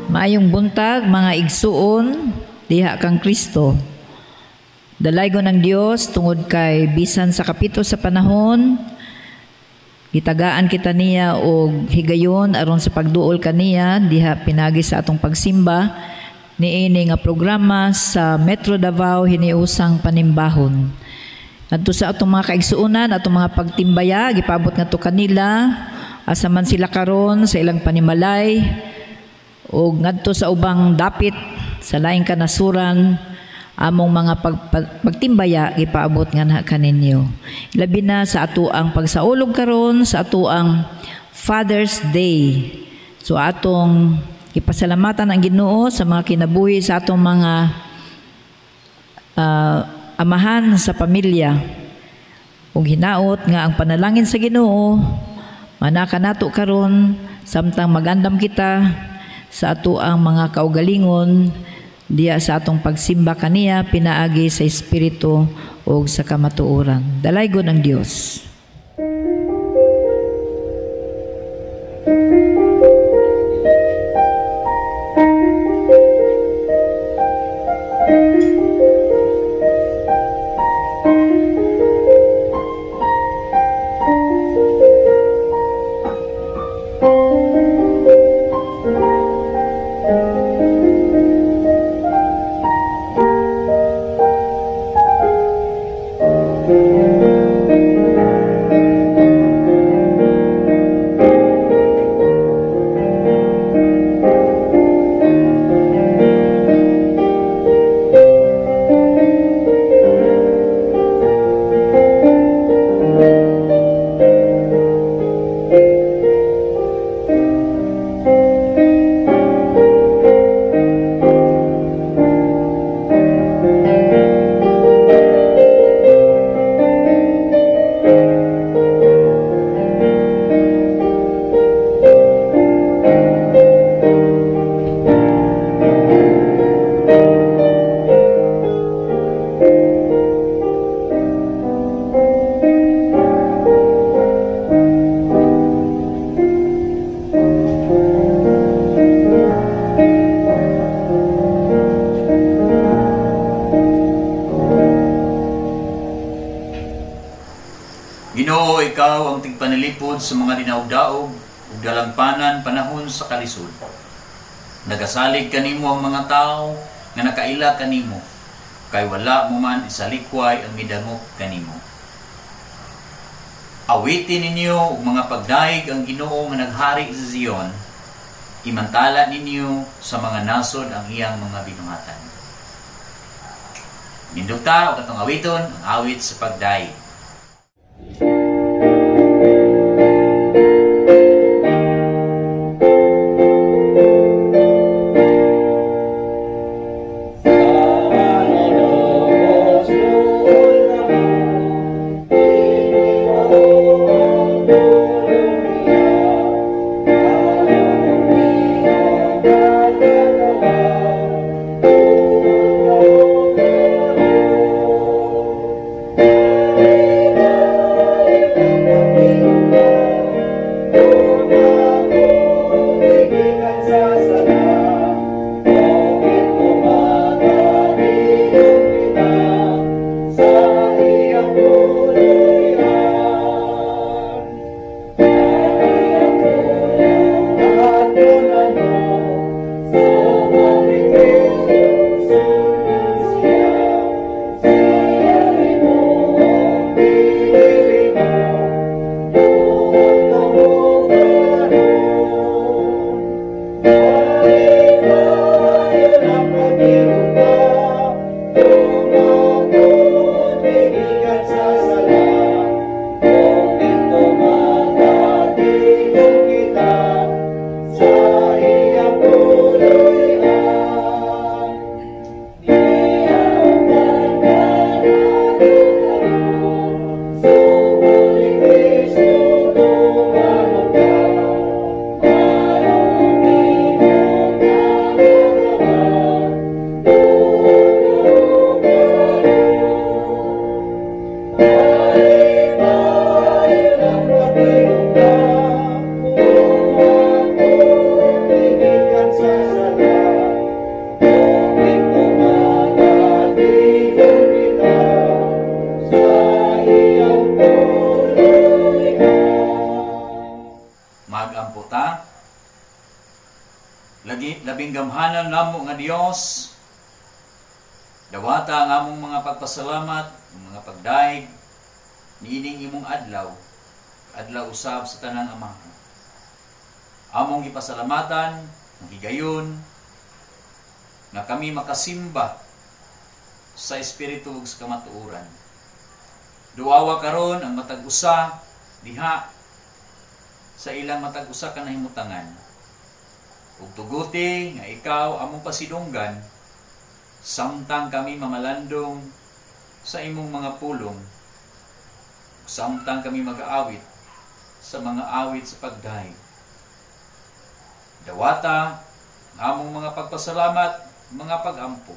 Maayong buntag, mga igsuon, diha kang Kristo. Dalaygon ng Dios tungod kay bisan sa kapito sa panahon, gitagaan kita niya og higayon aron sa pagduol kaniya diha pinagi sa atong pagsimba niini nga programa sa Metro Davao hiniusang panimbahon. Adto sa atong mga kaigsuonan, atong mga pagtimbaya, gipaabot ngadto kanila asa man sila karon sa ilang panimalay o ngadto sa ubang dapit sa laing kanasuran, among mga pagtimbaya gipaabot nga kaninyo. Labi na sa ato ang pagsaulog karon sa ato ang Father's Day. So atong ipasalamatan ang Ginoo sa mga kinabuhi sa atong mga amahan sa pamilya. Ug hinaot nga ang panalangin sa Ginoo manaka nato karon samtang magandam kita sa ato ang mga kaugalingon diya sa atong pagsimba kaniya pinaagi sa espiritu o sa kamatuoran. Dalaygon ang Dios. Ginoo, ikaw ang tigpanalipod sa mga dinaog-daog ug dalangpanan panahon sa kalisod. Nagasalig kanimo ang mga tao nga nakaila kanimo, kay wala mo man isalikway ang midangop kanimo. Awitin ninyo og mga pagdaig ang Ginoo nga naghari sa Zion, Imantala ninyo sa mga nasod ang iyang mga binuhatan. Nindugta o katong awiton, ang awit sa pagdaig. Magamputa, labing gamhanan namo nga Dios, dawata ang among mga pagpasalamat, mga pagdaig, niining imong adlaw, adlaw usab sa tanang amahan. Among gipasalamatan, magigayon, nga kami makasimba sa Espiritu ug sa kamatuoran. Duawa karon ang matag usa diha sa ilang matag usa ka nahimutangan. Ug tuguti nga ikaw among pasidunggan samtang kami mamalandong sa imong mga pulong, samtang kami mag-aawit sa mga awit sa pagdaig. Dawata ang among mga pagpasalamat, mga pagampo.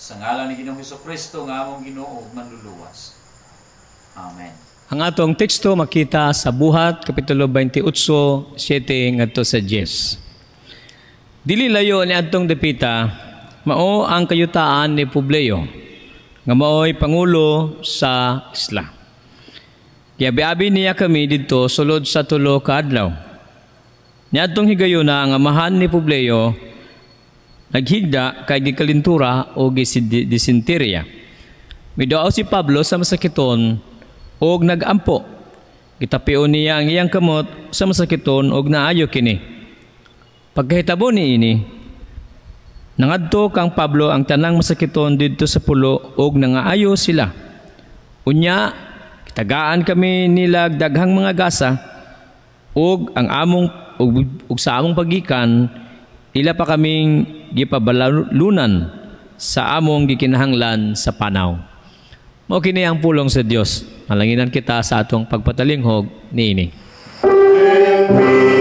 Sa ngalan ni Ginoong Hesukristo nga among Ginoo ug manluluwas. Amen. Ang atong teksto makita sa Buhat, Kapitulo 28, 7 ngadto sa 10. Dili layo ni adtong dapita, mao ang kayutaan ni Publio, nga mao'y pangulo sa isla. Giabi-abi niya kami didto sulod sa 3 ka adlaw. Niadtong higayuna ang amahan ni Publio naghigda kay gikalintura o disenterya. Miduaw si Pablo sa masakiton og nagampo. Gitapion niya ang iyang kamot sa masakiton og naayo kini. Pagkahitabo niini, nangadto kang Pablo ang tanang masakiton didto sa pulo og nangaayo sila. Unya, kitagaan kami nila daghang mga gasa og ang among ug sa among pagikan ila pa kaming gipabalalunan sa among gikinahanglan sa panaw. Mao kini ang pulong sa Dios. Nalanginan kita sa atong pagpatalinghog niini. Will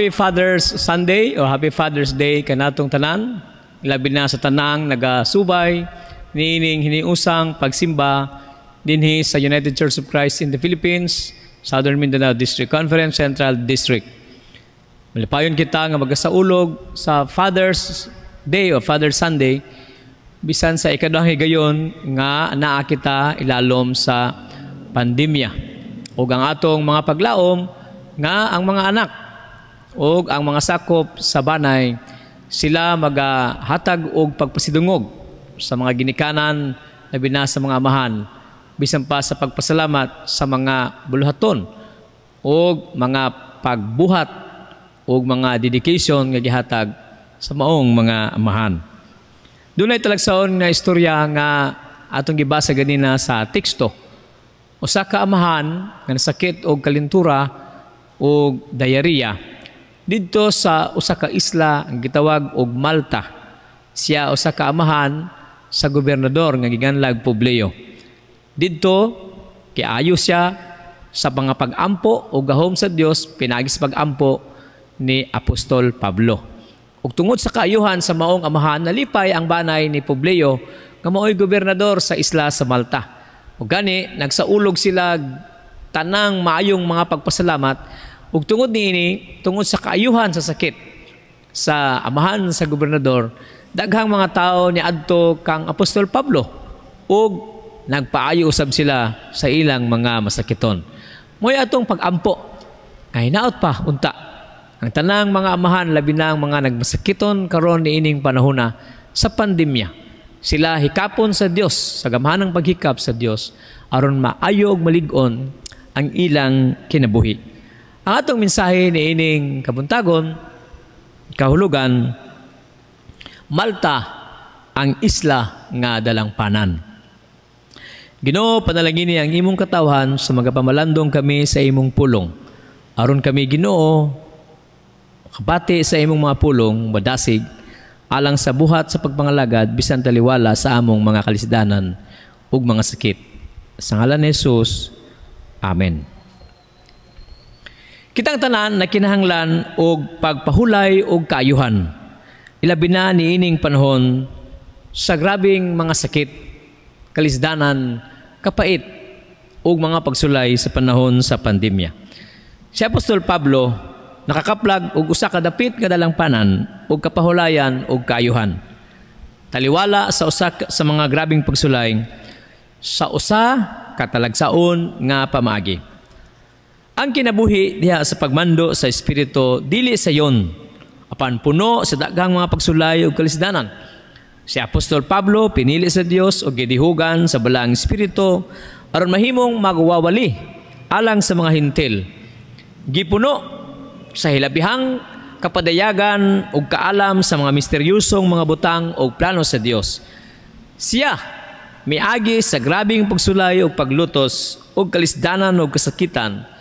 Happy Father's Sunday o Happy Father's Day kanatong tanan. Labi na sa tanang nagasubay niining hiniusang pagsimba dinhi sa United Church of Christ in the Philippines, Southern Mindanao District Conference, Central District. Malipayon kita nga magasaulog sa Father's Day o Father's Sunday bisan sa ikaduhang higayon nga naa kita ilalom sa pandemya. Ug ang atong mga paglaom nga ang mga anak ug ang mga sakop sa banay sila magahatag og pagpasidungog sa mga ginikanan labi na sa mga amahan bisan pa sa pagpasalamat sa mga buluhaton ug mga pagbuhat ug mga dedication nga gihatag sa maong mga amahan. Dunay talagsaon nga istorya nga atong gibasa ganina sa teksto. Usa ka amahan nga nasakit og kalintura og diarrhea didto sa usa ka isla ang gitawag og Malta. Siya usa ka amahan sa gobernador nga giganlag Publio. Didto kiayo siya sa mga pag-ampo o gahom sa Dios pinagis pag-ampo ni Apostol Pablo. Ug tungod sa kaayuhan sa maong amahan nalipay ang banay ni Publio nga maoy gobernador sa isla sa Malta. Ug gani nagsaulog sila tanang maayong mga pagpasalamat ug tungod niini tungod sa kaayuhan sa sakit sa amahan sa gobernador daghang mga tao ni adto kang Apostol Pablo ug nagpaayo usab sila sa ilang mga masakiton. Moy atong pag-ampo kay naot pa unta ang tanang mga amahan labi na ang mga nagmasakiton karon niining panahona sa pandemya. Sila hikapon sa Dios sa gamhanang paghikap sa Dios aron maayo ug malig-on ang ilang kinabuhi. Ang atong mensahe niining kabuntagon kahulugan Malta, ang isla nga dalangpanan. Ginoo, panalangin ang imong katawhan sa mga pamalandong kami sa imong pulong. Aron kami Ginoo, kabati sa imong mga pulong, madasig, alang sa buhat sa pagpangalagad, bisan taliwala sa among mga kalisdanan ug mga sakit. Sa ngalan ni Jesus, Amen. Kitang tanan na kinahanglan og pagpahulay og kaayuhan. Ilabi na niining panahon sa grabing mga sakit, kalisdanan, kapait, ug mga pagsulay sa panahon sa pandemya. Si Apostol Pablo nakakaplag og usa ka dapit nga dalangpanan ug kapahulayan ug kaayuhan. Taliwala sa usa sa mga grabing pagsulay sa usa ka talagsaon nga pamaagi. Ang kinabuhi diha sa pagmando sa espiritu dili sayon apan puno sa daghang mga pagsulay ug kalisdanan. Si Apostol Pablo pinili sa Dios og gidihugan sa balaang espiritu aron mahimong magwawali alang sa mga hintil. Gipuno sa hilabihang kapadayagan ug kaalam sa mga misteryosong mga butang ug plano sa Dios. Siya miagi sa grabing pagsulay ug paglutos ug kalisdanan ug kasakitan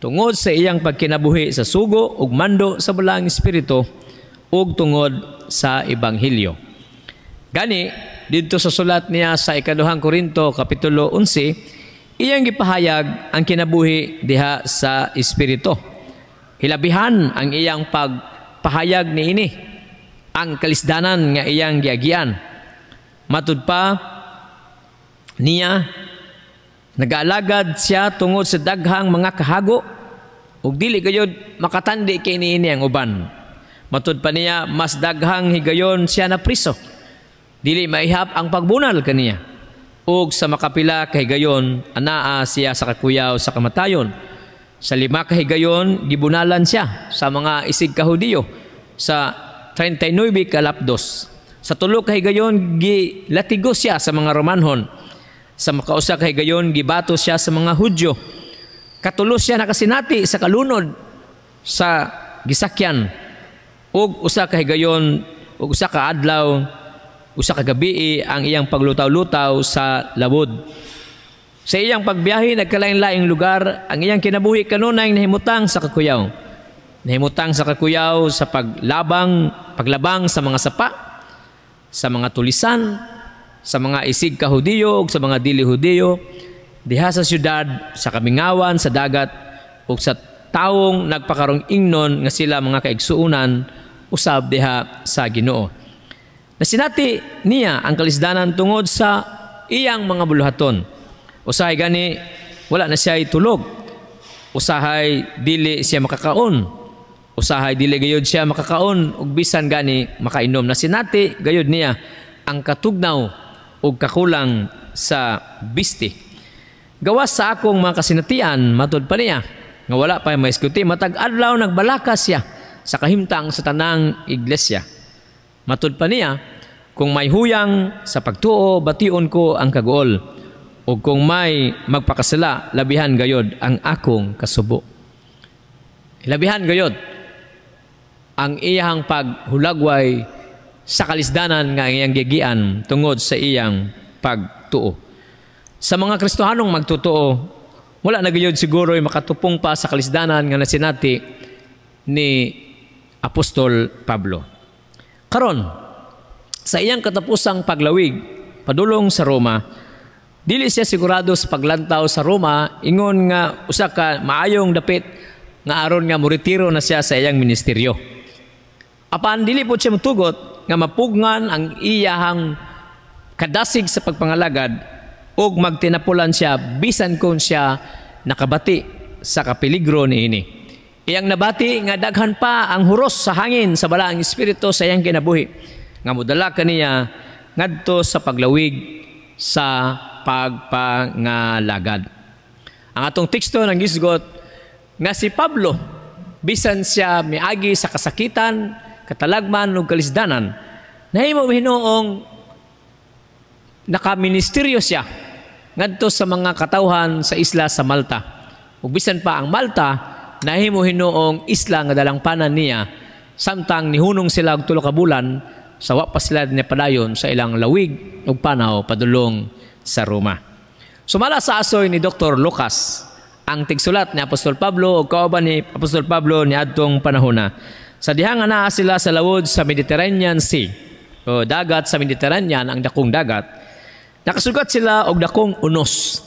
tungod sa iyang pagkinabuhi sa sugo ug mando sa balaang espiritu ug tungod sa ebanghelyo. Gani didto sa sulat niya sa ikaduhang Korinto kapitulo 11, iyang gipahayag ang kinabuhi diha sa espiritu. Hilabihan ang iyang pagpahayag niini, ang kalisdanan nga iyang giagian. Matud pa niya nag-aalagad siya tungod sa daghang mga kahago ug dili gayud makatandi kay niini ang uban. Matud pa niya mas daghang higayon siya na priso. Dili maihap ang pagbunal kaniya. Ug sa makapila ka higayon anaa siya sa kakuyaw sa kamatayon. Sa 5 ka higayon gibunalan siya sa mga isig ka Hudiyo sa 39 ka lapdos. Sa 3 ka higayon gilatigo siya sa mga Romanhon. Sa makausa ka higayon gibato siya sa mga Hudyo. Katulo siya nakasinati sa kalunod sa gisakyan. Ug usa ka higayon ug usa ka adlaw, usa ka gabi ang iyang paglutaw-lutaw sa labod. Sa iyang pagbiyahe nagkalain-laing lugar, ang iyang kinabuhi kanunay nahimutang sa kakuyaw. Nahimutang sa kakuyaw sa paglabang sa mga sapa, sa mga tulisan, sa mga isig ka Hudiyo ug sa mga dili Hudiyo, diha sa syudad, sa kamingawan, sa dagat ug sa taong nagpakarong ingnon nga sila mga kaigsuunan usab diha sa Ginoo. Nasinati niya ang kalisdanan tungod sa iyang mga buluhaton. Usahay gani wala na siya tulog. Usahay dili siya makakaon. Usahay dili gayud siya makakaon ug bisan gani makainom. Nasinati gayud niya ang katugnaw ug kakulang sa bisti. Gawas sa akong mga kasinatian matud pa niya nga wala pa maiskuti matag adlaw nagbalakas siya sa kahimtang sa tanang iglesia. Matud pa niya, kung may huyang sa pagtuo bation ko ang kagool o kung may magpakasala labihan gayod ang akong kasubo. Labihan gayod ang iyang paghulagway sa kalisdanan nga iyang gigian tungod sa iyang pagtuo. Sa mga Kristohanong magtutuo, wala na gayud siguro makatupong pa sa kalisdanan nga nasinati ni Apostol Pablo. Karon, sa iyang katapusang paglawig padulong sa Roma, dili siya sigurado sa paglantaw sa Roma ingon nga usa ka maayong dapit nga aron nga moretiro na siya sa iyang ministeryo. Apan dili po siya mutugot nga mapugnan ang iyahang kadasig sa pagpangalagad ug magtinapulan siya bisan kung siya nakabati sa kapeligro niini. Iyang nabati nga daghan pa ang huros sa hangin sa balaang espiritu sa iyang kinabuhi nga modala kaniya ngadto sa paglawig sa pagpangalagad. Ang atong teksto nang gisgot nga si Pablo bisan siya miagi sa kasakitan, katalagman ug kalisdanan, nahimo hinuong nakaministeryo siya ngadto sa mga katawhan sa isla sa Malta. Ug bisan pa ang Malta nahimo hinuong isla nga dalangpanan niya samtang nihunong sila og 3 ka bulan sa wa pa sila padayon sa ilang lawig ug panaw padulong sa Roma. Sumala sa asoy ni Dr. Lucas ang tigsulat ni Apostol Pablo ug kauban ni Apostol Pablo ni adtong panahona. Sa diha nga naa sila sa lawod sa Mediterranean Sea o dagat sa Mediterranean, ang dakong dagat, nakasugat sila og dakong unos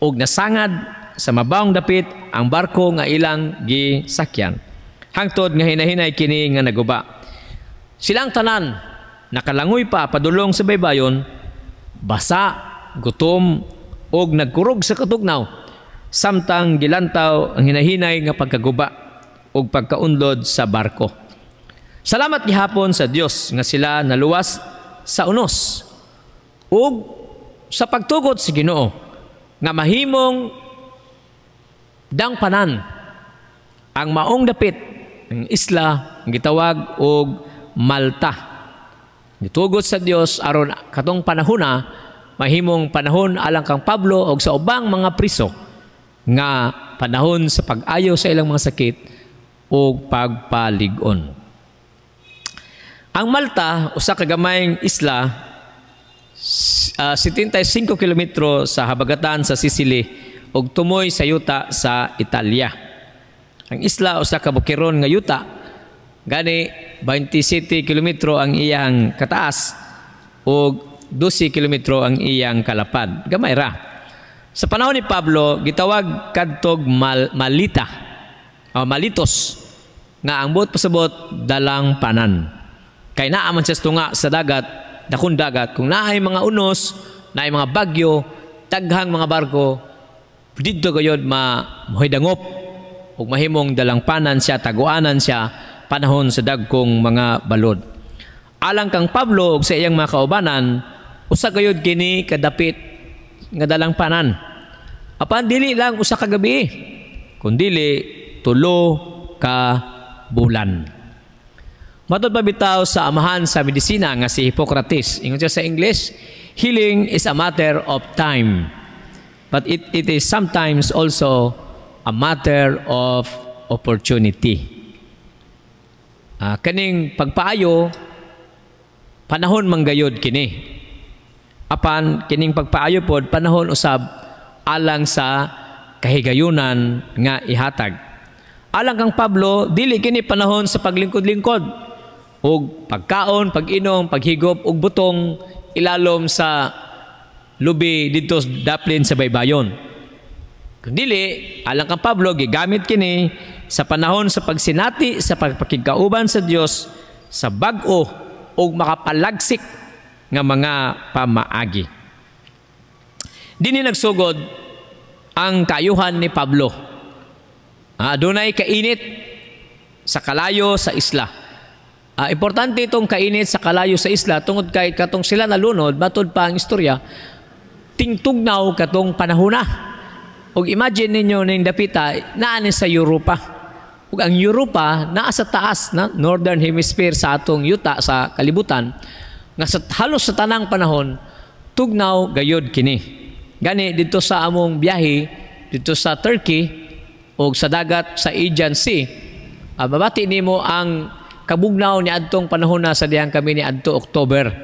ug nasangad sa mabawong dapit ang barko nga ilang gisakyan. Hangtod nga hinahinay kini nga naguba. Silang tanan nakalangoy pa padulong sa baybayon, basa, gutom ug nagkurog sa katugnaw samtang gilantaw ang hinahinay nga pagkaguba ug pagkaunlod sa barko. Salamat gihapon sa Dios nga sila naluwas sa unos ug sa pagtugot sa Ginoo nga mahimong dangpanan ang maong dapit ng isla nga gitawag og Malta. Gitugot sa Dios aron katong panahona mahimong panahon alang kang Pablo og sa ubang mga priso nga panahon sa pag-ayo sa ilang mga sakit o pagpalig-on. Ang Malta, usa ka gamayng isla, 75 kilometro sa habagatan sa Sicily ug tumoy sa yuta sa Italia. Ang isla usa ka bukiron nga yuta, gani 27 kilometro ang iyang kataas ug 12 kilometro ang iyang kalapad. Gamay ra. Sa panahon ni Pablo, gitawag kadtog Malita o Malitos nga ang buot pasabot dalang panan. Kay naa man siya tunga sa dagat, dakong dagat, kung naay mga unos, naay mga bagyo, taghang mga barko, dito gayod mahoydangop ug mahimong dalang panan siya, taguanan siya panahon sa dagkong mga balod. Alang kang Pablo ug sa iyang mga kaubanan, usa gayud kini kadapit nga dalang panan. Apan dili lang usa ka gabi, kundili 3 ka bulan. Matod pa bitaw sa amahan sa medisina nga si Hippocrates, ingon siya sa English, healing is a matter of time, but it is sometimes also a matter of opportunity. Kaning pagpaayo, panahon manggayod kini. Apan kining pagpaayo pod panahon usab alang sa kahigayunan nga ihatag. Alang kang Pablo, dili kini panahon sa paglingkod-lingkod ug pagkaon, pag-inom, paghigop ug butong ilalom sa lubi didto daplin sa baybayon. Kundili, alang kang Pablo, gigamit kini sa panahon sa pagsinati, sa pagpakigkauban sa Dios, sa bag-o o makapalagsik nga mga pamaagi. Dini nagsugod ang kaayuhan ni Pablo. Adunay kainit sa kalayo sa isla. Importante itong kainit sa kalayo sa isla tungod kay katong sila nalunod, matod pa ang istorya, tingtugnaw katong panahona. Og imagine ninyo ning dapita naani sa Europa. Ug ang Europa naa sa taas na northern hemisphere sa atong yuta sa kalibutan nga sa halos sa tanang panahon tugnaw gayod kini. Gani dito sa among biyahe dito sa Turkey o sa dagat sa Aegean Sea, babati nimo ang kabugnaw ni adtong panahon na sa dihang kami ni adto October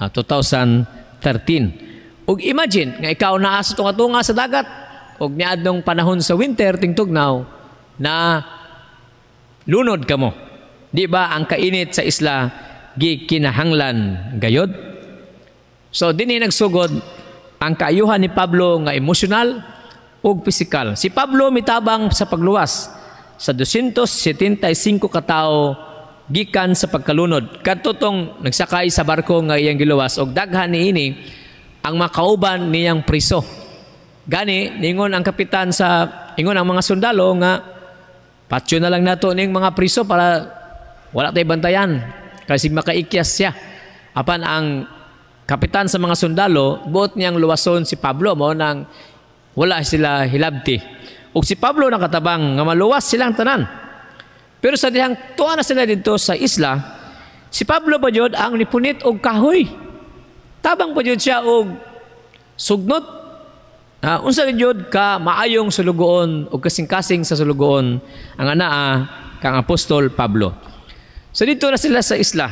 2013. Ug imagine nga ikaw naa sa tunga-tunga sa dagat ug niadtong panahon sa winter tingtugnaw na lunod kamo. Di ba ang kainit sa isla gikinahanglan gayod? So dinhi nagsugod ang kaayuhan ni Pablo nga emosyonal ug pisikal. Si Pablo mitabang sa pagluwas sa 275 katao gikan sa pagkalunod. Kadtong nagsakay sa barko nga iyang giluwas og daghan niini ang makauban niyang priso. Gani ningon ang kapitan ingon ang mga sundalo nga patyo na lang nato ning mga priso para wala tay bantayan kasi makaikyas siya. Apan ang kapitan sa mga sundalo, buot niyang luwason si Pablo mo nang wala sila hilabti. Ug si Pablo nakatabang nga maluwas silang tanan. Pero sa dihang tuwa na sila dito sa isla, si Pablo pa jud ang nipunit og kahoy. Tabang pa jud siya og sugnot. Unsa jud ka maayong sulugoon o kasing-kasing sa sulugoon ang anaa kang apostol Pablo. So dito na sila sa isla.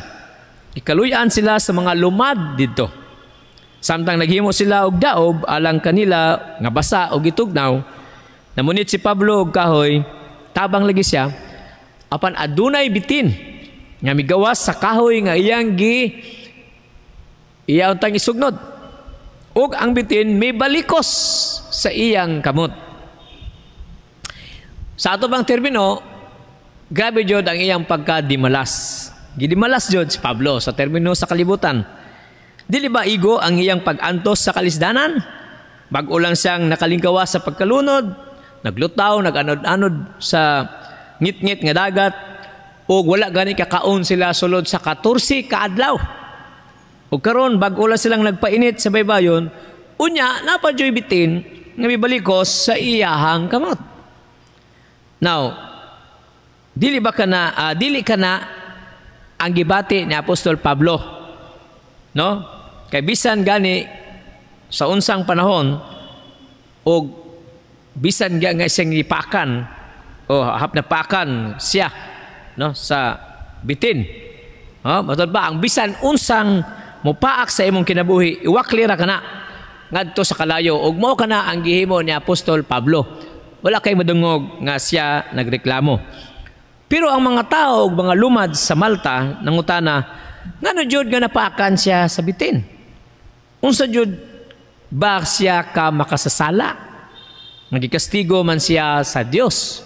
Ikaluyan sila sa mga lumad dito. Samtang naghimo sila og daob alang kanila nga basa og gitugnaw, namunit si Pablo og kahoy, tabang lagi siya. Apan adunay bitin nga migawas sa kahoy nga iyang iyaw tang isugnod. Ug ang bitin may balikos sa iyang kamot. Sa ato bang termino, grabe jud ang iyang pagkadimalas. Gidimalas jud si Pablo sa termino sa kalibutan. Dili ba igo ang iyang pag-antos sa kalisdanan? Bag-o lang siyang nakalingkawas sa pagkalunod, naglutaw, nag-anod-anod sa ngit-ngit nga dagat, ug wala gani kakaon sila sulod sa 14 ka adlaw. O karon bag-o lang silang nagpainit sa baybayon, unya napadyoy bitin nga mibalikos sa iyahang kamot. Now, dili ka na ang gibati ni Apostol Pablo, no? Kay bisan gani sa unsang panahon o bisan nga siyang ipakan o hapnapakan siya, no, sa bitin. Matod ba ang bisan unsang mupaak sa imong kinabuhi, iwaklira ka na ngadto sa kalayo ug mao kana ang gihimo ni Apostol Pablo. Wala kay madungog nga siya nagreklamo. Pero ang mga tao ug mga lumad sa Malta nangutana, ngano jud nga napaakan siya sa bitin? Unsa jud ba siya ka makasasala? Nagikastigo man siya sa Dios.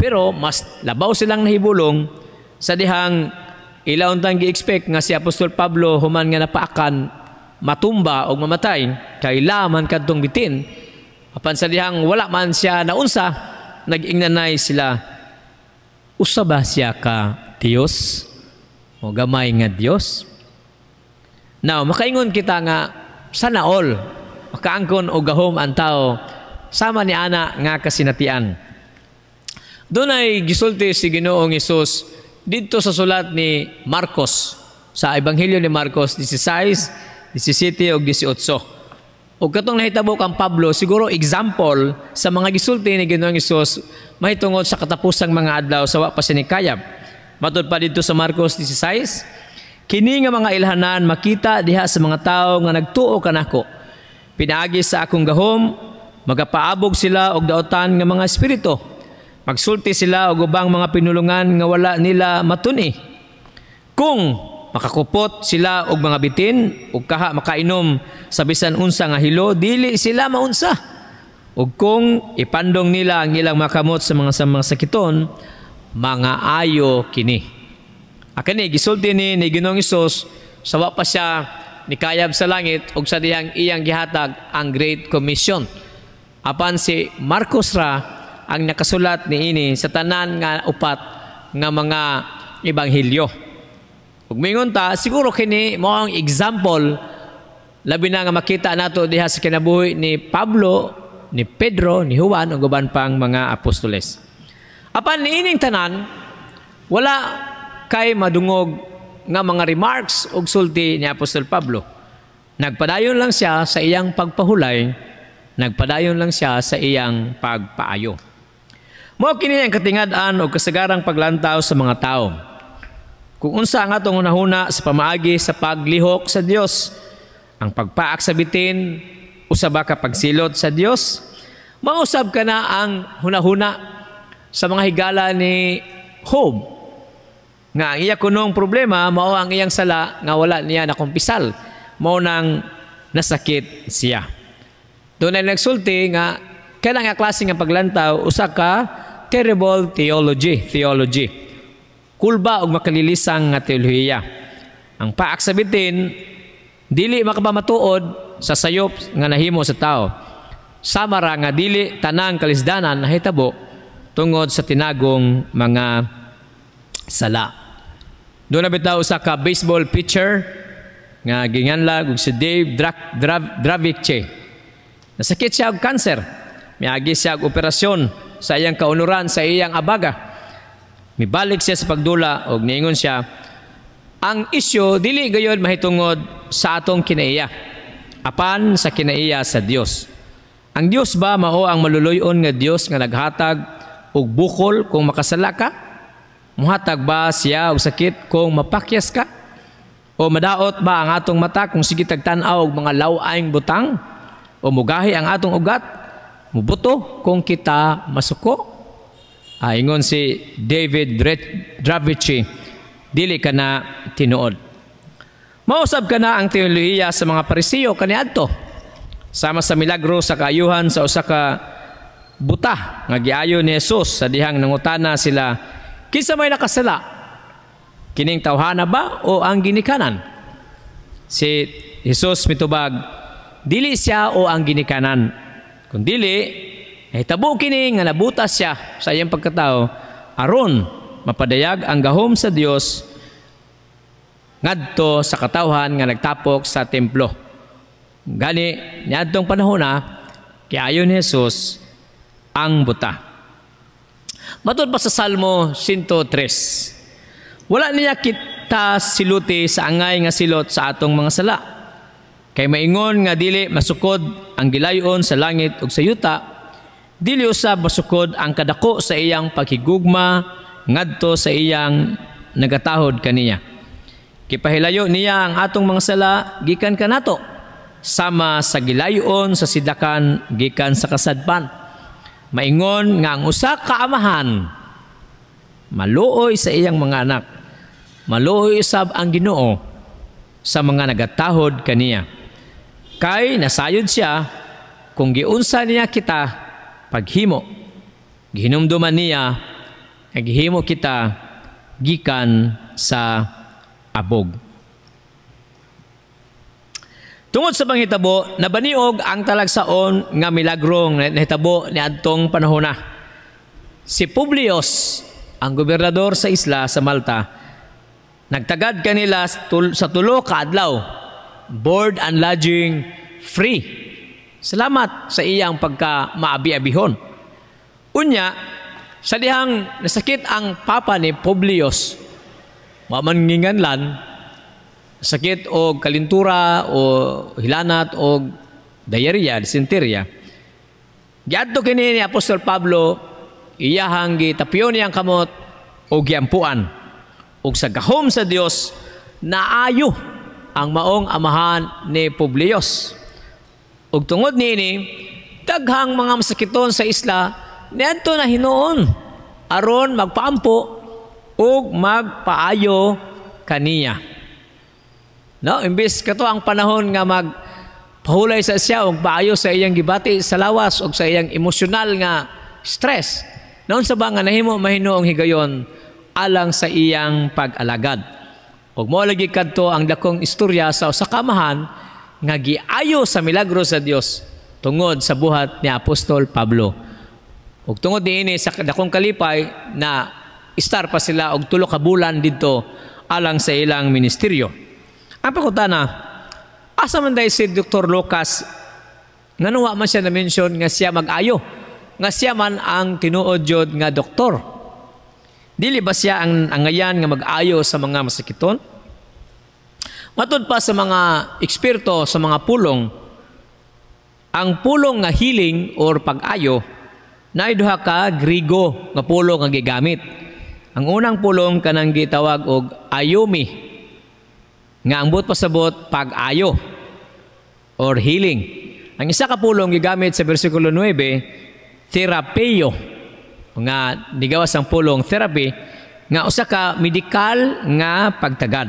Pero mas labaw silang nahibulong sa dihang ilaw tang gi-expect nga si Apostol Pablo human nga napaakan matumba o mamatay kay laman kadtong bitin. Apan sa dihang wala man siya naunsa, nag-ingnanay sila, usa ba siya ka Dios o gamay nga Dios? Now, makaingon kita nga sana all makaangkon o gahom ang tao sama ni ana nga kasinatian. Dunay gisulti si Ginoong Hesus dito sa sulat ni Marcos, sa Ebanghelyo ni Marcos 16, 17 o 18. O katong nahitabo kang Pablo, siguro example sa mga gisulti ni Ginoong Hesus mahitungod sa katapusang mga adlaw sa wa pa sinikayab. Matod pa dito sa Marcos 16, kini nga mga ilhanan makita diha sa mga tawo nga nagtuo kanako. Pinaagi sa akong gahom, magapaabog sila og daotan nga mga espiritu. Magsulti sila og ubang mga pinulungan nga wala nila matuni. Kung makakupot sila og mga bitin ug kaha makainom sa bisan unsa nga hilo, dili sila maunsa. ug kung ipandong nila ang ilang makamot sa mga sakiton, mga ayo kini. Akani gisulti ni Ginoong Hesus sa wa pa siya nikayab sa langit ug sa dihang iyang gihatag ang Great Commission. Apan si Marcos ra ang nakasulat niini sa tanan nga upat nga mga ebanghelyo. Ug mingon ta siguro kini mao ang example labi na nga makita nato diha sa kinabuhi ni Pablo, ni Pedro, ni Juan ug uban pang mga apostoles. Apan niining tanan wala kay madungog nga mga remarks ug sulti ni Apostol Pablo. Nagpadayon lang siya sa iyang pagpahulay, nagpadayon lang siya sa iyang pagpaayo. Mao kini ang katingad-an o kasagarang paglantaw sa mga tao. Kung unsa ang atong hunahuna sa pamaagi sa paglihok sa Dios, ang pagpaak sa bitin, usaba ka pagsilot sa Dios, mausab ka na ang hunahuna sa mga higala ni Job. Nga ang iya kunong problema, mao ang iyang sala nga wala niya nakumpisal, mao nang nasakit siya. Doon ay nagsulti nga kailan nga klase nga paglantaw usa ka terrible theology. Kulba og makalilisang nga teolohiya. Ang paak sa bitin dili makapamatuod sa sayop nga nahimo sa tao. Samara nga dili tanang kalisdanan nahitabo tungod sa tinagong mga sala. Doon na bitaw usa ka baseball pitcher nga ginganlag og si Dave Draviche. Nasakit siya og cancer. Miagi siya og operasyon sa iyang kaunuran sa iyang abaga. Mibalik siya sa pagdula og niingon siya, ang isyu dili gayud mahitungod sa atong kinaiya, apan sa kinaiya sa Dios. Ang Dios ba mao ang maluluyon nga Dios nga naghatag og bukol kung makasala ka? Muhatag ba siya og sakit kung mapakyas ka? O madaot ba ang atong mata kung sige tagtan-aw og mga law-aing butang? O mugahi ang atong ugat? Mubuto kung kita masuko? Ingon si David Dravici, dili ka na tinuod. Mausab ka na ang teolohiya sa mga Parisiyo kaniadto. Sama sa milagro sa kaayuhan sa usa ka buta nga giayo ni Jesus sa dihang nangutana sila, kinsa may nakasala? Kining tawhana ba o ang ginikanan? Si Jesus mitubag, dili siya o ang ginikanan. Kung dili, hitabo kini nga nabutas siya sa iyang pagkatao aron mapadayag ang gahom sa Dios ngadto sa katawhan nga nagtapok sa templo. Gani niadtong panahon na kiayo ni Jesus ang buta. Matod pa sa Salmo 103, wala niya kita siluti sa angay nga silot sa atong mga sala. Kay maingon nga dili masukod ang gilayon sa langit ug sa yuta, dili usab masukod ang kadako sa iyang paghigugma ngadto sa iyang nagatahod kaniya. Kipahilayo niya ang atong mga sala gikan kanato, sama sa gilayon sa sidakan gikan sa kasadpan. Maingon nga ang usa ka amahan maluoy sa iyang mga anak, maluoy usab ang Ginoo sa mga nagatahod kaniya. Kay nasayod siya kung giunsa niya kita paghimo, gihinumduman niya naghimo kita gikan sa abog. Tungod sa panghitabo, nabaniog ang talagsaon nga milagrong nahitabo ni adtong panahon na. Si Publius, ang gobernador sa isla sa Malta, nagtagad kanila sa tulo ka adlaw, board and lodging free. Salamat sa iyang pagka maabi-abihon. Unya, sa dihang nasakit ang papa ni Publius, mamanginganlan, sakit o kalintura o hilanat o diarrhea, dysenteria. Giadto kini ni Apostol Pablo, iyahang gitapyon niyang kamot o giampuan. O sa gahom sa Dios, naayo ang maong amahan ni Publius. O tungod niini, daghang mga masakiton sa isla, niadto na hinuon, aron magpaampo o magpaayo kaniya. No, imbis kato ang panahon nga pahulay sa siya og paayo sa iyang gibati sa lawas og sa iyang emosyonal nga stress. Naon sa ba nga nahimo mahinoong higayon alang sa iyang pag-alagad. Og mao lagi kadto ang dakong istorya sa usa ka amahan nga giayo sa milagro sa Dios tungod sa buhat ni Apostol Pablo. Ug tungod niini sa dakong kalipay na istar pa sila og 3 ka bulan didto alang sa ilang ministeryo. Ang pangutana, asa man day si Dr. Lucas nga nuwa man siya na mention nga siya mag-ayo, nga siya man ang tinuod jud nga doktor. Dili ba siya ang ngayan nga mag-ayo sa mga masakiton? Matod pa sa mga eksperto sa mga pulong, ang pulong nga healing or pag-ayo na duha ka Grigo nga pulong nga gigamit. Ang unang pulong kanang gitawag og ayomi, nga ang buot pasabot pag-ayo or healing. Ang isa ka pulong gigamit sa bersikulo 9, therapeo, nga nigawas ang pulong therapy, nga usa ka medikal nga pagtagad.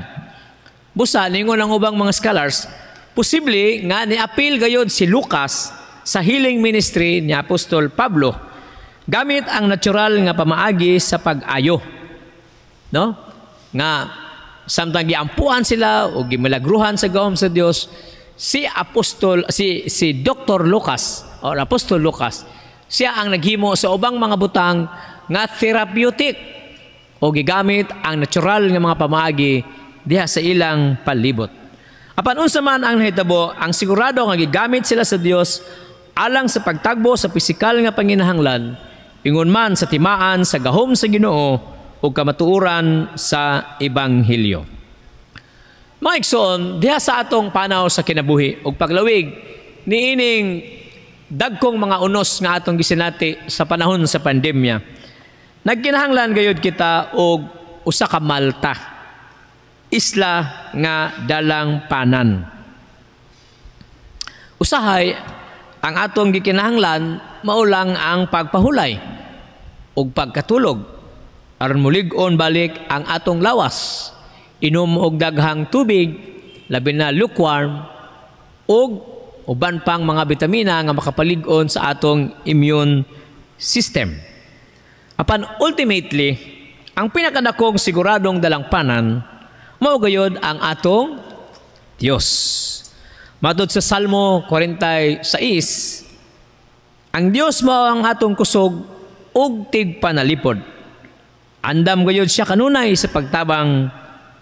Busa ningon ang ubang mga scholars, posible nga ni-appeal gayud si Lucas sa healing ministry ni Apostol Pablo gamit ang natural nga pamaagi sa pag-ayo. No? Nga samtang giampuan sila o gimilagruhan sa gahom sa Dios, si Dr. Lucas or Apostol Lucas, siya ang naghimo sa ubang mga butang nga therapeutic o gigamit ang natural nga mga pamaagi diha sa ilang palibot. Apan unsa man ang nahitabo, ang sigurado nga gigamit sila sa Dios alang sa pagtagbo sa pisikal nga panginahanglan, ingon man sa timaan sa gahom sa Ginoo o kamatuoran sa ebanghelyo. Mga igsoon, diha sa atong panaw sa kinabuhi ug paglawig niining dagkong mga unos nga atong gisinati sa panahon sa pandemya, nagkinahanglan gayud kita og usa ka Malta, isla nga dalang panan. Usahay ang atong gikinahanglan maulang ang pagpahulay ug pagkatulog aron mulig-on balik ang atong lawas, inom og daghang tubig, labi na lukewarm, ug uban pang mga bitamina nga makapalig-on sa atong immune system. Apan ultimately, ang pinakadakong siguradong dalangpanan mao gayud ang atong Dios. Matod sa Salmo 46, ang Dios mao ang atong kusog ug tigpanalipod. Andam gayud siya kanunay sa pagtabang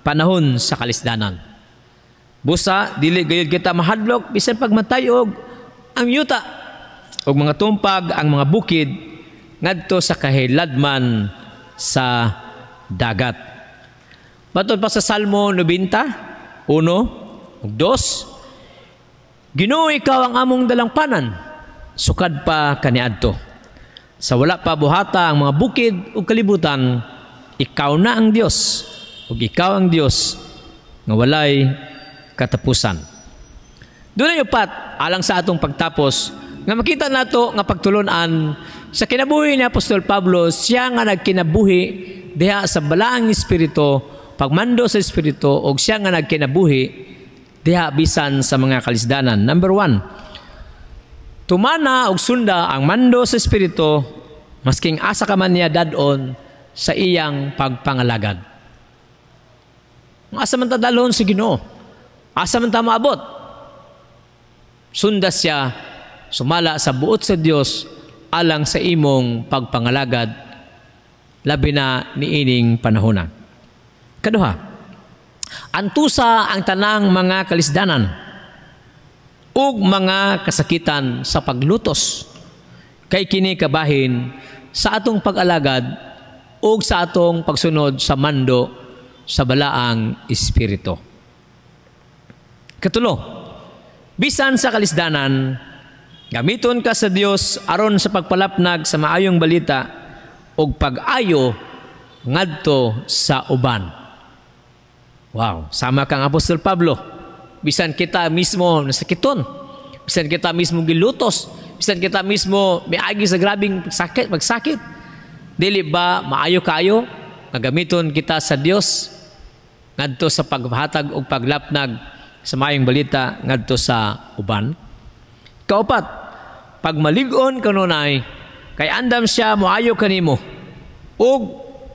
panahon sa kalisdanan. Busa, dili gayud kita mahadlok bisan pagmatay og ang yuta og mga tumpag ang mga bukid ngadto sa kahiladman sa dagat. Matod pa sa Salmo 90, 1 ug 2, Ginoo, ikaw ang among dalangpanan, sukad pa kaniadto. Sa wala pa buhata ang mga bukid ug kalibutan, ikaw na ang Dios ug ikaw ang Dios nga walay katapusan. Dunay upat alang sa atong pagtapos nga makita nato nga pagtulon-an sa kinabuhi ni Apostol Pablo, siya nga nagkinabuhi diha sa balaang espiritu, pagmando sa espiritu, og siya nga nagkinabuhi diha bisan sa mga kalisdanan. Number 1, tumana og sunda ang mando sa espiritu masking asa ka man niya dadon sa iyang pagpangalagad. Asa man ta dalon sa Ginoo, asa man ta maabot, sunda siya, sumala sa buot sa Dios alang sa imong pagpangalagad labi na niining panahona. Kaduha, antusa ang tanang mga kalisdanan ug mga kasakitan sa paglutos kay kini kabahin sa atong pag-alagad ug sa atong pagsunod sa mando sa balaang espiritu. Katulo, bisan sa kalisdanan, gamiton ka sa Dios aron sa pagpalapnag sa maayong balita ug pag-ayo ngadto sa uban. Wow, sama kang Apostol Pablo. Bisan kita mismo nasakiton, bisan kita mismo gilutos, bisan kita mismo miagi sa grabing magsakit, dili ba maayo kayo nga gamiton kita sa Dios ngadto sa paghatag og paglapnag sa maayong balita ngadto sa uban? Kaupat, pag malig-on kanunay, kay andam siya moayo kanimo, ug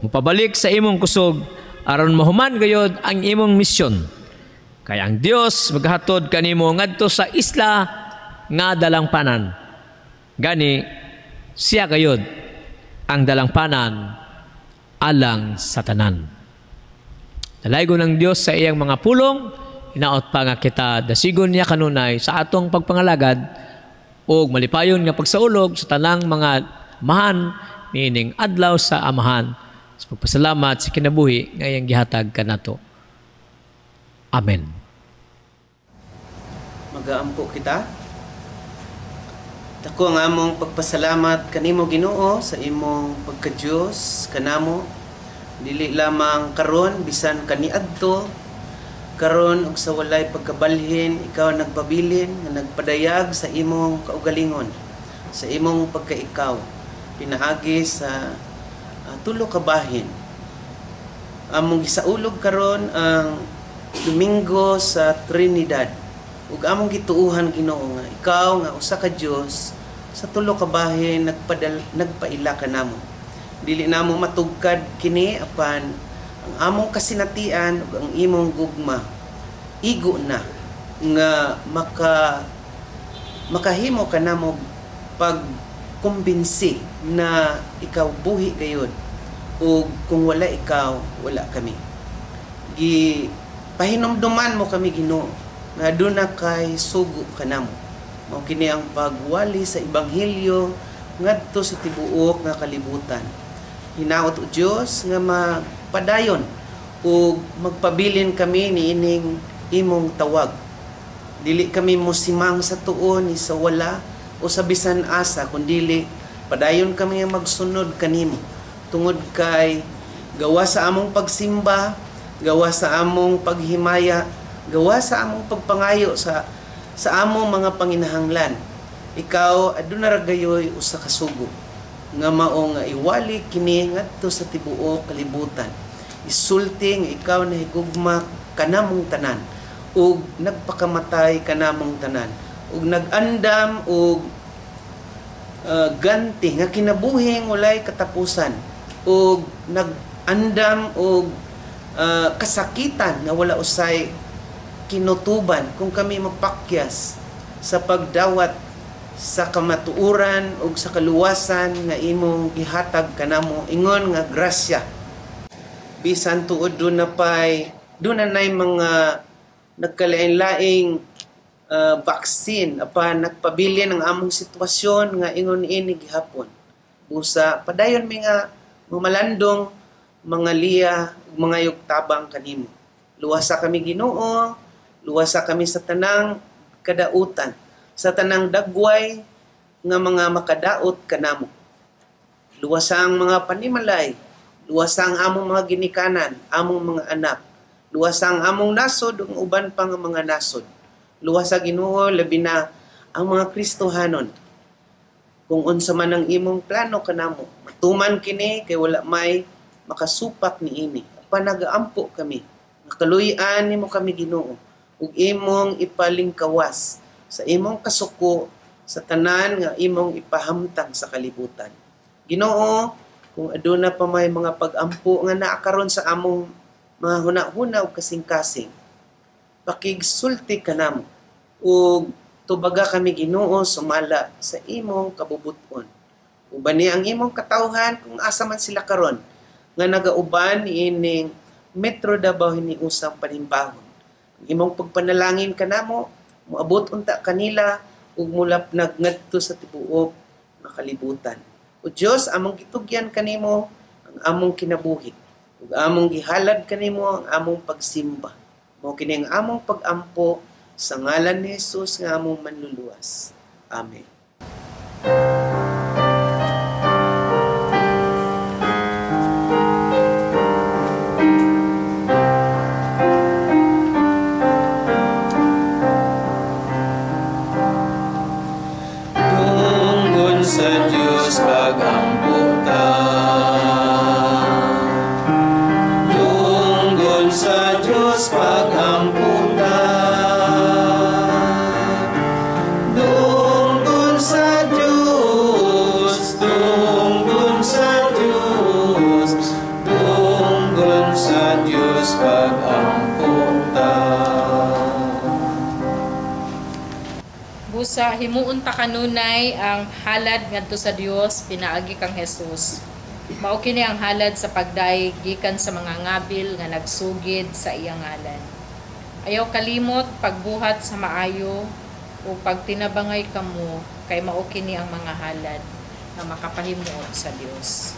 mupabalik sa imong kusog, aron mahuman gayod ang imong misyon. Kay ang Dios maghatod kanimo ngadto sa isla nga dalangpanan. Gani, siya gayod ang dalangpanan alang sa tanan. Dalaygo ng Dios sa iyang mga pulong, hinaot pa nga kita dasigon niya kanunay sa atong pagpangalagad o malipayon nga pagsaulog sa tanang mga mahan niining adlaw sa amahan. Sa pagpasalamat sa kinabuhi nga iyang gihatag kanato. Amen. Magaampo kita. Dako ang among pagpasalamat kanimo Ginoo sa imong pagka-Dios kanamo, dili lamang karon bisan kaniadto, karon og sa walay pagkabalhin, ikaw nagpabilin nga nagpadayag sa imong kaugalingon, sa imong pagkaikaw pinaagi sa tulo ka bahin. Among gisaulog karon ang Domingo sa Trinidad. Ug among gituuhan Ginoo nga ikaw nga usa ka Dios sa tulo ka bahin nagpaila kanamo. Dili namo matugkad kini apan ang among kasinatian ug ang imong gugma igo na nga makahimo kanamo pagkumbinsi na ikaw buhi gayud, ug kung wala ikaw wala kami. Pahinumduman mo kami Ginoo nga aduna kay sugo kanamo. Mao kini ang pagwali sa ebanghelyo ngadto sa tibuok nga kalibutan. Hinaot o Dios nga magpadayon ug magpabilin kami niining imong tawag. Dili kami mosimang sa tuon ni sa wala o sa bisan asa, kundili padayon kami nga magsunod kanimo tungod kay gawa sa among pagsimba, gawa sa among paghimaya, gawa sa among pagpangayo sa among mga panginahanglan. Ikaw aduna ra gayoy usa ka sugo nga mao nga iwali kini ngadto sa tibuok kalibutan. Isulti nga ikaw nahigugma kanamong tanan ug nagpakamatay kanamong tanan ug nag-andam ug ganti nga kinabuhing walay katapusan ug nag-andam ug kasakitan nga wala usay kinutuban kung kami mapakyas sa pagdawat sa kamatuuran ug sa kaluwasan nga imong gihatag kanamo ingon nga grasya. Bisan tuod do na nay mga nagkalain-laing vaccine apan nagpabilin ang among sitwasyon nga ingon ini gihapon. Busa padayon mi nga malandong mga liya ug mga yugtabang kanimo. Luwasa kami Ginoo, luwasa kami sa tanang kadautan, sa tanang dagway nga mga makadaot kanamo. Luwasa ang mga panimalay, luwasa ang among mga ginikanan, among mga anak, luwasa ang among nasod ug uban pa nga mga nasod. Luwasa Ginoo labi na ang mga Kristohanon. Kung unsa man ang imong plano kanamo, matuman kini kay wala may makasupak niini. Panagaampo kami. Nakaluy-an nimo kami Ginoo ug imong ipalingkawas sa imong kasuko sa tanan nga imong ipahamtang sa kalibutan. Ginoo, kung aduna pa may mga pag-ampo nga naa karon sa among mga huna-huna ug kasing-kasing, pakigsulti kanamo ug tubaga kami Ginoo sumala sa imong kabubuton. Uban ni ang imong katawhan kung asa man sila karon nga nagauban ining Metro Davao hiniusang panimbahon. Ang imong pagpanalangin kanamo moabot unta kanila ug mulapnag ngadto sa tibuok nga kalibutan. O Dios, among gitugyan kanimo ang among kinabuhi ug among gihalad kanimo ang among pagsimba. Mao kini ang among pag-ampo sa ngalan ni Jesus nga among manluluwas. Amen. Sa Diyos pag-ampo ka, tunggon sa Diyos pag-ampo ka, busa himuon ta kanunay ang halad ngadto sa Dios pinaagi kang Hesus. Mao kini ang halad sa pagdaig gikan sa mga ngabil nga nagsugid sa iyang ngalan. Ayaw kalimot pagbuhat sa maayo o pagtinabangay kamo kay mao kini ang mga halad nga makapahimuot sa Dios.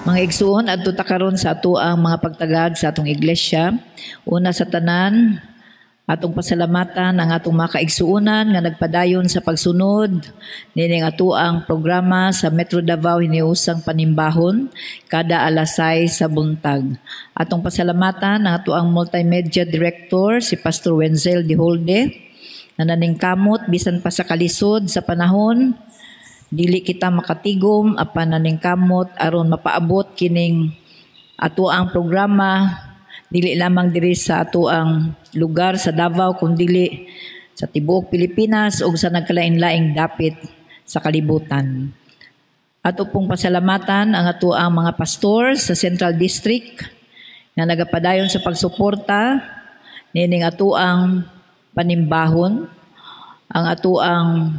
Mga igsuon adto ta karon sa ato ang mga pagtagad sa atong iglesia. Una sa tanan, atong pasalamatan ang atong mga kaigsuonan nga nagpadayon sa pagsunod nining ato ang programa sa Metro Davao hiniusang panimbahon kada alas 6 sa buntag. Atong pasalamatan ang ato ang multimedia director si Pastor Wenzel De Holde na naningkamot bisan pa sa kalisod sa panahon dili kita makatigom apan naningkamot aron mapaabot kining ato ang programa dili lamang diri sa ato ang lugar sa Davao kundi sa tibuok Pilipinas ug sa nagkalain-laing dapit sa kalibutan. Ato pong pasalamatan ang ato ang mga pastor sa Central District na nagapadayon sa pagsuporta nining ato ang panimbahon, ang ato ang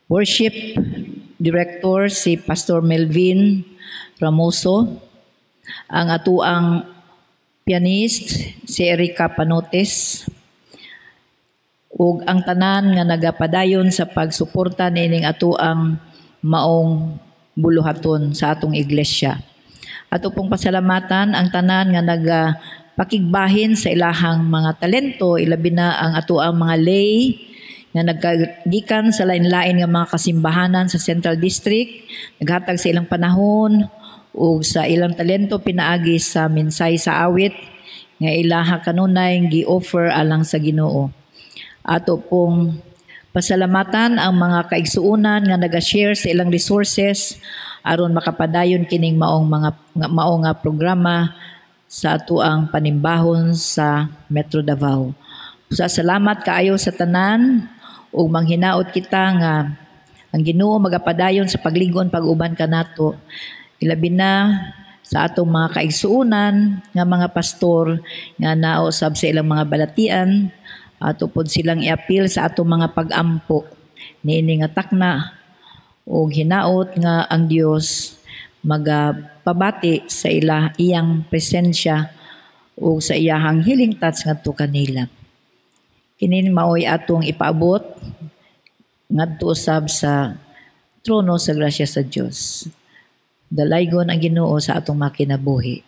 worship director si Pastor Melvin Ramoso, ang ato ang pianist si Erica Panotes, ug ang tanan nga nagapadayon sa pagsuporta nining ato ang maong buluhaton sa atong iglesia. Ato pong pasalamatan ang tanan nga nagapakigbahin sa ilahang mga talento, ilabi na ang ato ang mga lay nga nagkagikan sa lain-lain nga mga kasimbahanan sa Central District, naghatag sa ilang panahon ug sa ilang talento pinaagi sa minsay sa awit nga ilaha kanunay gi-offer alang sa Ginoo. Ato pong pasalamatan ang mga kaigsuonan nga naga-share sa ilang resources aron makapadayon kining maong nga programa sa ato ang panimbahon sa Metro Davao. Sa salamat kaayo sa tanan ug manghinaot kita nga ang Ginoo magapadayon sa pagligon pag-uban kanato ilabi na sa atong mga kaigsuonan nga mga pastor nga nausab sa ilang mga balatian ato pod silang i-appeal sa atong mga pag-ampo niini nga takna ug hinaot nga ang Dios magapabati sa iyang presensya ug sa iyahang healing touch ngadto kanila. Kini maoy atong ipaabot ngadto usab sa trono sa grasya sa Dios. Dalaygon ang Ginoo sa atong makinabuhi.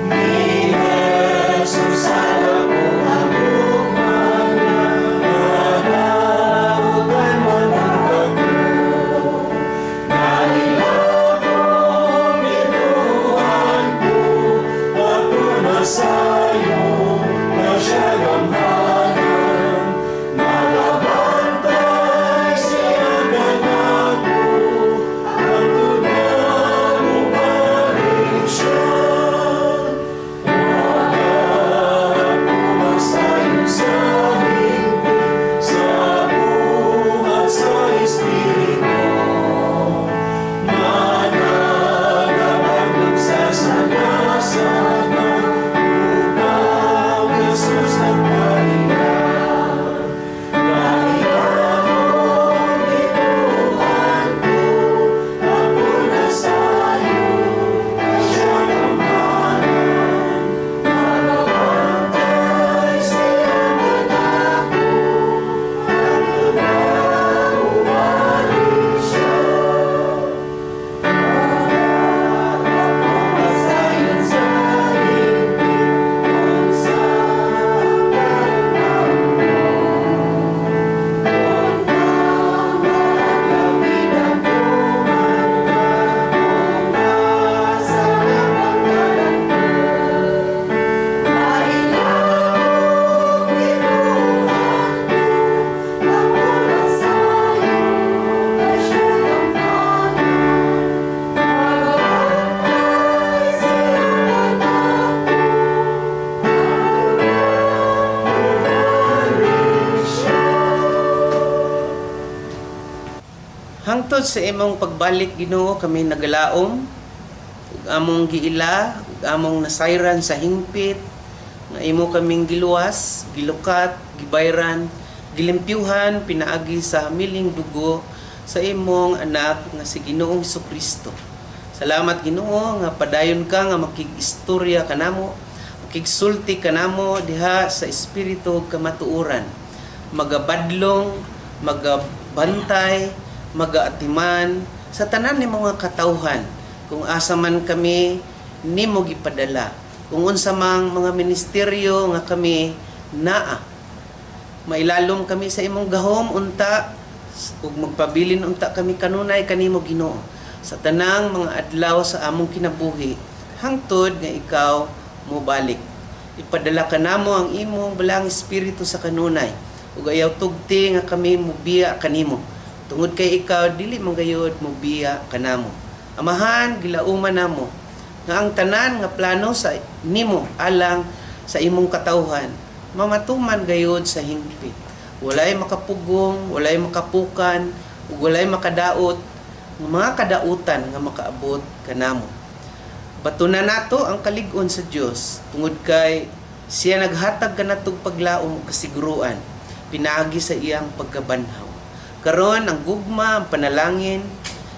Me Hangtod sa imong pagbalik Ginoo kami nagalaom, ug among giila, ug among nasayran sa hingpit, nga imo kaming giluwas, gilukat, gibayran, gilimpyuhan pinaagi sa miling dugo sa imong anak nga si Ginoong Jesucristo. Salamat Ginoo nga padayon ka nga makig-istorya kanamo, makigsulti kanamo diha sa espiritu kamatuoran, magabadlong, magabantay, magaatiman sa tanan ni mga katawhan kung asa man kami nimo gipadala, kung unsa mang mga ministeryo nga kami naa, mailalom kami sa imong gahom unta ug magpabilin unta kami kanunay kanimo Ginoo sa tanang mga adlaw sa among kinabuhi hangtod nga ikaw mobalik. Ipadala kanamo ang imong balang espiritu sa kanunay ug ayaw tugti nga kami mobiya kanimo. Tungod kay ikaw dili manggayod mobiya kanamo. Amahan gilauman namo nga ang tanan nga plano sa nimo alang sa imong katawhan mamatuman gayod sa hingpit. Walay makapugong, walay makapukan, ug walay makadaot nga mga kadautan nga makaabot kanamo. Batunan nato ang kalig-on sa Dios tungod kay siya naghatag kanatog paglaom ug kasiguruan pinaagi sa iyang pagkabanhaw. Karon ang gugma, ang panalangin,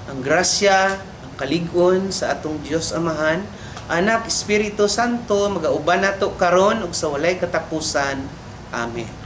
ang grasya, ang kalig-on sa atong Dios Amahan, Anak, Espiritu Santo, magauban nato karon ug sa walay katapusan. Amen.